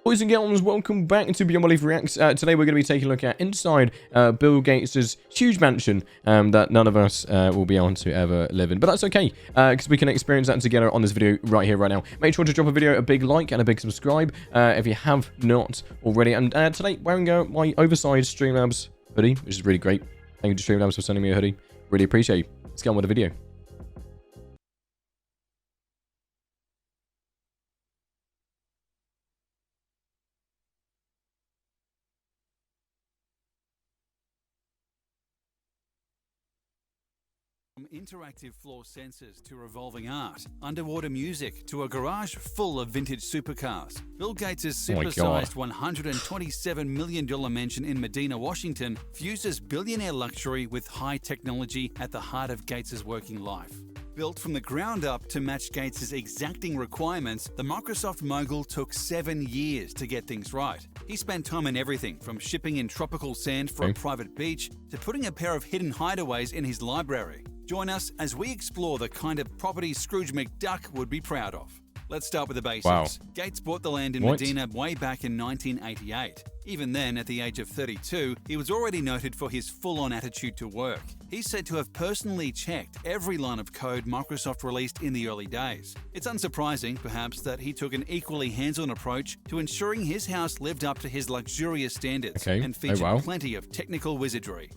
Boys and girls, welcome back to Beyond Belief Reacts. Today we're going to be taking a look at inside Bill Gates' huge mansion that none of us will be able to ever live in. But that's okay, because we can experience that together on this video right here, right now. Make sure to drop a video a big like and a big subscribe if you have not already. And today, wearing my oversized Streamlabs hoodie, which is really great. Thank you to Streamlabs for sending me a hoodie. Really appreciate you. Let's get on with the video. From interactive floor sensors to revolving art, underwater music to a garage full of vintage supercars, Bill Gates' supersized $127 million mansion in Medina, Washington fuses billionaire luxury with high technology at the heart of Gates' working life. Built from the ground up to match Gates' exacting requirements, the Microsoft mogul took 7 years to get things right. He spent time in everything from shipping in tropical sand for a private beach to putting a pair of hidden hideaways in his library. Join us as we explore the kind of property Scrooge McDuck would be proud of. Let's start with the basics. Wow. Gates bought the land in Medina way back in 1988. Even then, at the age of 32, he was already noted for his full-on attitude to work. He's said to have personally checked every line of code Microsoft released in the early days. It's unsurprising, perhaps, that he took an equally hands-on approach to ensuring his house lived up to his luxurious standards and featured plenty of technical wizardry.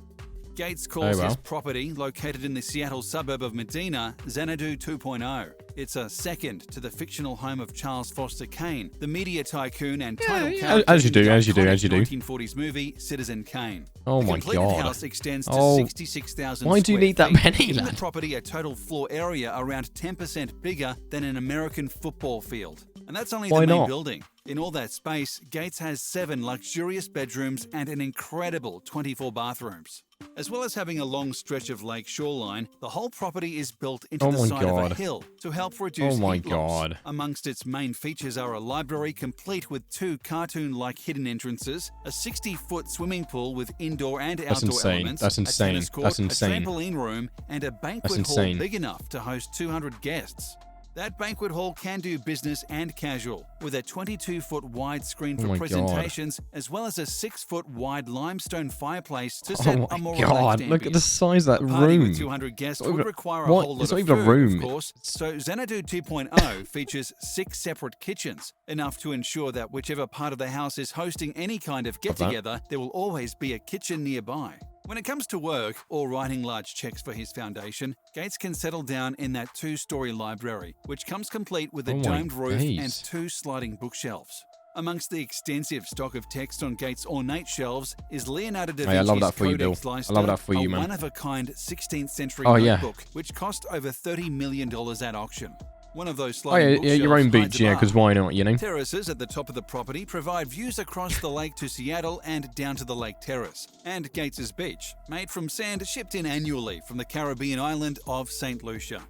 Gates calls his property, located in the Seattle suburb of Medina, Xanadu 2.0. It's a second to the fictional home of Charles Foster Kane, the media tycoon and title character as you do. 1940s movie Citizen Kane. Oh my God. The completed house extends to 66,000 Why do you need that many, giving the property a total floor area around 10% bigger than an American football field. And that's only the main building. In all that space, Gates has 7 luxurious bedrooms and an incredible 24 bathrooms. As well as having a long stretch of lake shoreline, the whole property is built into the side of a hill to help reduce heat loss. Amongst its main features are a library complete with 2 cartoon-like hidden entrances, a 60-foot swimming pool with indoor and outdoor elements, a tennis court, a trampoline room, and a banquet hall big enough to host 200 guests. That banquet hall can do business and casual, with a 22-foot wide screen for presentations, as well as a 6-foot wide limestone fireplace to set a more relaxed ambience. Look at the size of that room. A party with 200 guests would require a whole lot of food, of course. So Xanadu 2.0 features 6 separate kitchens, enough to ensure that whichever part of the house is hosting any kind of get-together, there will always be a kitchen nearby. When it comes to work or writing large checks for his foundation, Gates can settle down in that 2-story library, which comes complete with a domed roof and 2 sliding bookshelves. Amongst the extensive stock of text on Gates' ornate shelves is Leonardo da Vinci's Codex Leicester, a one-of-a-kind 16th century notebook, which cost over $30 million at auction. One of those sliding bookshelves your own beach, because why not, you know? Terraces at the top of the property provide views across the lake to Seattle and down to the lake terrace. And Gates' beach, made from sand shipped in annually from the Caribbean island of St. Lucia.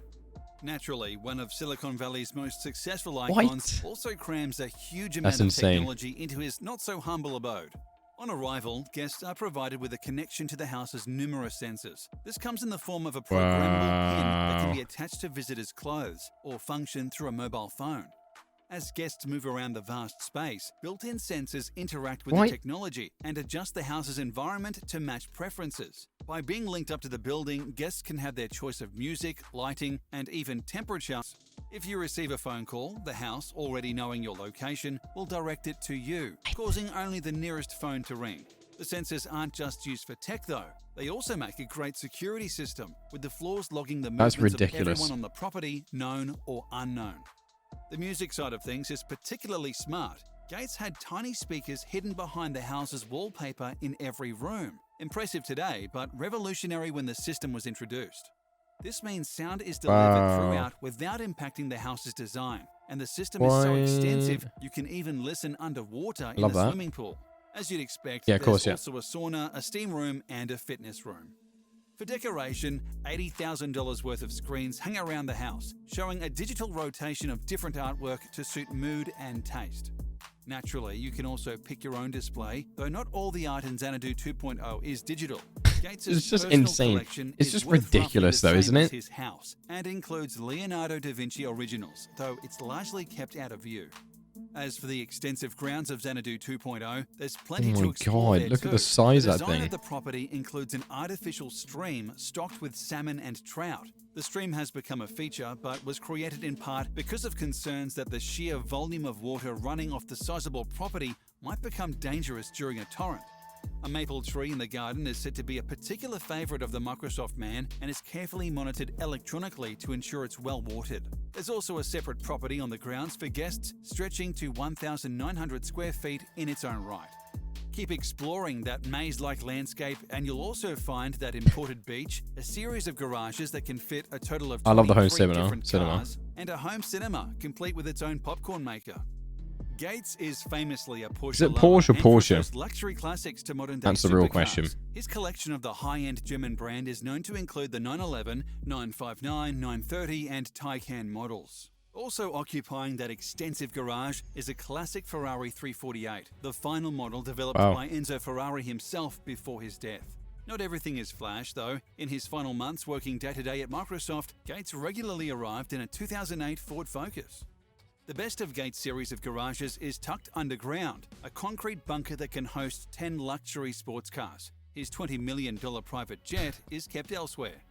Naturally, one of Silicon Valley's most successful icons also crams a huge amount of technology into his not-so-humble abode. On arrival, guests are provided with a connection to the house's numerous sensors. This comes in the form of a programmable pin that can be attached to visitors' clothes or function through a mobile phone. As guests move around the vast space, built-in sensors interact with the technology and adjust the house's environment to match preferences. By being linked up to the building, guests can have their choice of music, lighting, and even temperature. If you receive a phone call, the house, already knowing your location, will direct it to you, causing only the nearest phone to ring. The sensors aren't just used for tech, though. They also make a great security system, with the floors logging the movements of everyone on the property, known or unknown. The music side of things is particularly smart. Gates had tiny speakers hidden behind the house's wallpaper in every room. Impressive today, but revolutionary when the system was introduced. This means sound is delivered throughout without impacting the house's design, and the system is so extensive you can even listen underwater in the swimming pool. As you'd expect, there's also a sauna, a steam room, and a fitness room. For decoration, $80,000 worth of screens hang around the house, showing a digital rotation of different artwork to suit mood and taste. Naturally, you can also pick your own display, though not all the art in Xanadu 2.0 is digital. It's just insane. It's just ridiculous, though, isn't it? His house, and includes Leonardo da Vinci originals, though it's largely kept out of view. As for the extensive grounds of Xanadu 2.0, there's plenty Oh to my explore god, there look too. at the size The of that design thing. of the property includes an artificial stream stocked with salmon and trout. The stream has become a feature, but was created in part because of concerns that the sheer volume of water running off the sizable property might become dangerous during a torrent. A maple tree in the garden is said to be a particular favourite of the Microsoft man and is carefully monitored electronically to ensure it's well watered. There's also a separate property on the grounds for guests stretching to 1,900 square feet in its own right. Keep exploring that maze-like landscape and you'll also find that imported beach, a series of garages that can fit a total of I love the home 23 different cinema. cars, and a home cinema complete with its own popcorn maker. Gates is famously a Porsche Is it lover Porsche or and Porsche? prefers luxury classics to modern-day That's the real supercars. question. His collection of the high-end German brand is known to include the 911, 959, 930 and Taycan models. Also occupying that extensive garage is a classic Ferrari 348, the final model developed Wow. by Enzo Ferrari himself before his death. Not everything is flash, though. In his final months working day-to-day at Microsoft, Gates regularly arrived in a 2008 Ford Focus. The best of Gates' series of garages is tucked underground, a concrete bunker that can host 10 luxury sports cars. His $20 million private jet is kept elsewhere.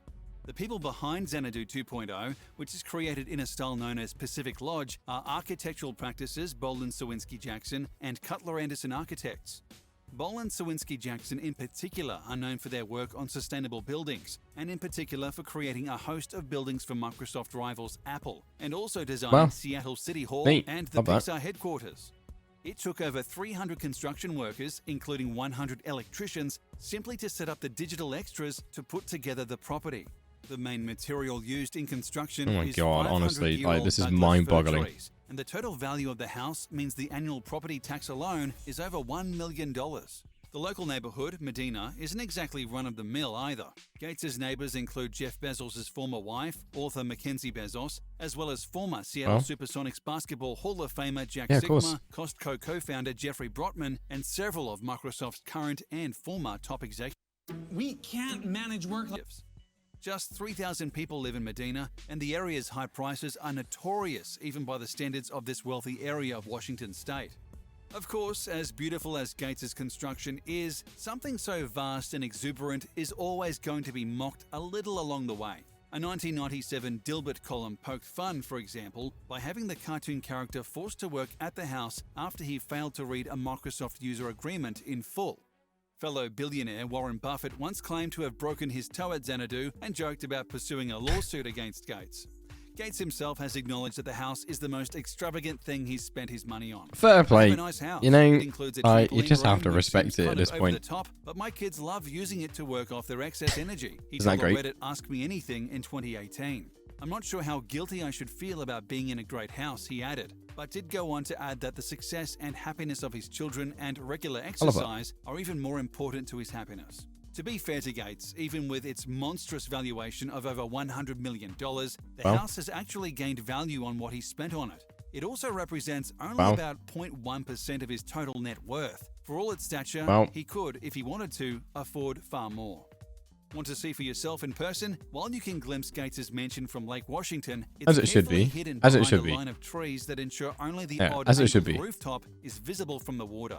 The people behind Xanadu 2.0, which is created in a style known as Pacific Lodge, are architectural practices Boland Sawinski Jackson and Cutler Anderson Architects. Boland Sawinski Jackson in particular are known for their work on sustainable buildings, and in particular for creating a host of buildings for Microsoft rivals Apple, and also designing Wow. Seattle City Hall Neat. and the Love that. Pixar headquarters. It took over 300 construction workers, including 100 electricians, simply to set up the digital extras to put together the property. The main material used in construction Oh my is god, honestly, 500-year-old like, this is Douglas mind-boggling. fir trees, and the total value of the house means the annual property tax alone is over $1 million. The local neighbourhood, Medina, isn't exactly run-of-the-mill either. Gates' neighbours include Jeff Bezos' former wife, author Mackenzie Bezos, as well as former Seattle Well. Supersonics basketball Hall of Famer Jack Yeah, of course. Sigma, Costco co-founder Jeffrey Brotman, and several of Microsoft's current and former top executives. We can't manage work. Just 3,000 people live in Medina, and the area's high prices are notorious even by the standards of this wealthy area of Washington state. Of course, as beautiful as Gates' construction is, something so vast and exuberant is always going to be mocked a little along the way. A 1997 Dilbert column poked fun, for example, by having the cartoon character forced to work at the house after he failed to read a Microsoft user agreement in full. Fellow billionaire Warren Buffett once claimed to have broken his toe at Xanadu and joked about pursuing a lawsuit against Gates. Gates himself has acknowledged that the house is the most extravagant thing he's spent his money on. Fair I have play. a nice house. You know, It includes a you trampoline just have room, to which respect seems it at kind this of point. over the top, but my kids love using it to work off their excess energy. He Isn't that told great? Reddit Ask Me Anything in 2018. I'm not sure how guilty I should feel about being in a great house, he added, but did go on to add that the success and happiness of his children and regular love it. exercise are even more important to his happiness. To be fair to Gates, even with its monstrous valuation of over $100 million, the Well. house has actually gained value on what he spent on it. It also represents only Well. about 0.1% of his total net worth. For all its stature, Well. he could, if he wanted to, afford far more. Want to see for yourself in person? While you can glimpse Gates' mansion from Lake Washington, it's As it should carefully be. hidden As it behind should a be. line of trees that ensure only the Yeah, odd as it should angled be. rooftop is visible from the water.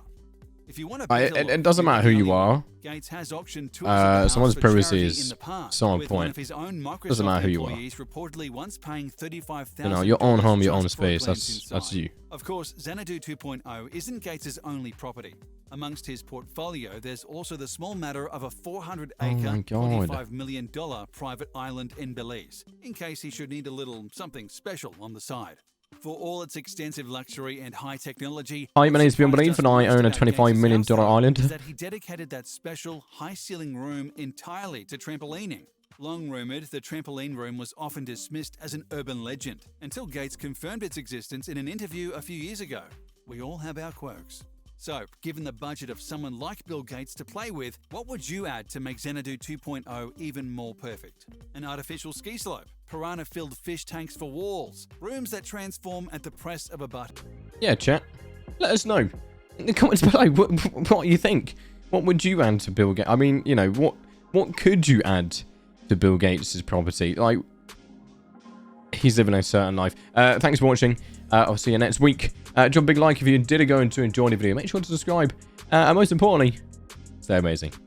If you want a It doesn't matter who you are. Gates has auctioned tours of the house someone's for privacy charity is in the past, so on with one point. of his own Microsoft Doesn't matter who you are. employees reportedly once paying $35,000 You know, your own home, your own just for a space. glance That's inside. you. Of course, Xanadu 2.0 isn't Gates' only property. Amongst his portfolio, there's also the small matter of a 400-acre, Oh my God. $25 million private island in Belize, in case he should need a little something special on the side. For all its extensive luxury and high technology, Hi, my what name's BeyondBelief, surprised and us I most own a about $25 Gates' million house, though, island. is that he dedicated that special high-ceiling room entirely to trampolining. Long rumoured, the trampoline room was often dismissed as an urban legend, until Gates confirmed its existence in an interview a few years ago. We all have our quirks. So, given the budget of someone like Bill Gates to play with, what would you add to make Xanadu 2.0 even more perfect? An artificial ski slope, piranha-filled fish tanks for walls, rooms that transform at the press of a button. Yeah, chat. Let us know in the comments below what you think. What would you add to Bill Gates? I mean, you know, what could you add to Bill Gates' property? Like, he's living a certain life. Thanks for watching. I'll see you next week. Drop a big like if you did go to enjoy the video. Make sure to subscribe. And most importantly, stay amazing.